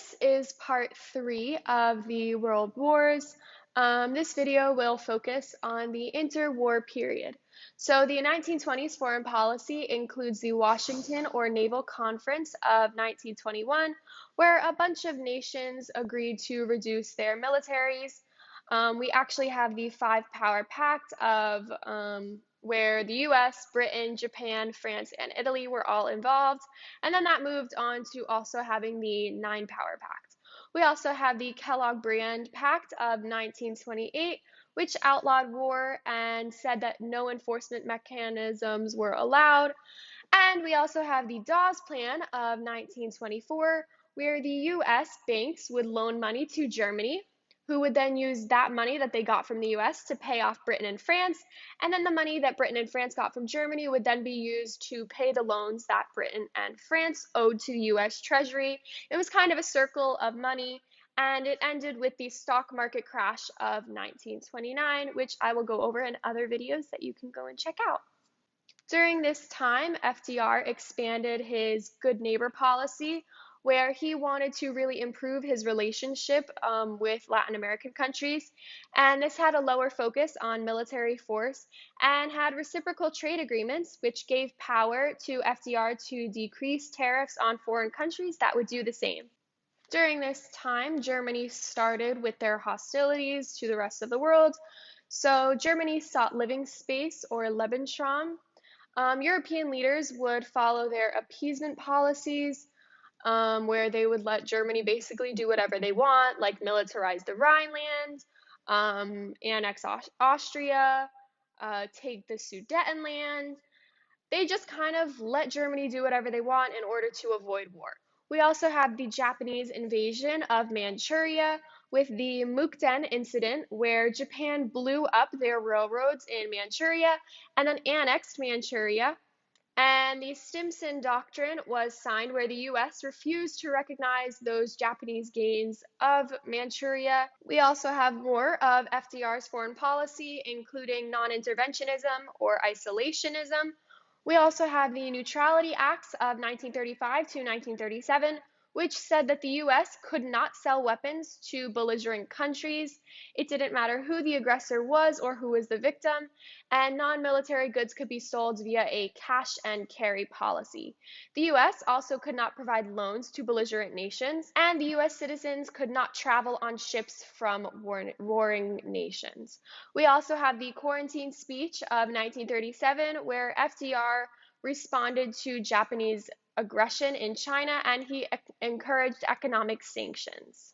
this is part 3 of the World Wars. This video will focus on the interwar period. So the 1920s foreign policy includes the Washington or Naval Conference of 1921, where a bunch of nations agreed to reduce their militaries. We actually have the five-power pact of where the US, Britain, Japan, France, and Italy were all involved. And then that moved on to also having the nine-power pact. We also have the Kellogg Brand Pact of 1928, which outlawed war and said that no enforcement mechanisms were allowed. And we also have the Dawes Plan of 1924, where the US banks would loan money to Germany, who would then use that money that they got from the US to pay off Britain and France, and then the money that Britain and France got from Germany would then be used to pay the loans that Britain and France owed to the US Treasury. It was kind of a circle of money, and it ended with the stock market crash of 1929, which I will go over in other videos that you can go and check out. During this time, FDR expanded his good neighbor policy, where he wanted to really improve his relationship with Latin American countries. And this had a lower focus on military force and had reciprocal trade agreements, which gave power to FDR to decrease tariffs on foreign countries that would do the same. During this time, Germany started with their hostilities to the rest of the world. So Germany sought living space, or Lebensraum. European leaders would follow their appeasement policies, where they would let Germany basically do whatever they want, like militarize the Rhineland, annex Austria, take the Sudetenland. They just kind of let Germany do whatever they want in order to avoid war. We also have the Japanese invasion of Manchuria with the Mukden incident, where Japan blew up their railroads in Manchuria and then annexed Manchuria. And the Stimson Doctrine was signed, where the US refused to recognize those Japanese gains of Manchuria. We also have more of FDR's foreign policy, including non-interventionism or isolationism. We also have the Neutrality Acts of 1935 to 1937, which said that the US could not sell weapons to belligerent countries. It didn't matter who the aggressor was or who was the victim, and non-military goods could be sold via a cash and carry policy. The US also could not provide loans to belligerent nations, and the US citizens could not travel on ships from warring nations. We also have the Quarantine Speech of 1937, where FDR responded to Japanese aggression in China, and he encouraged economic sanctions.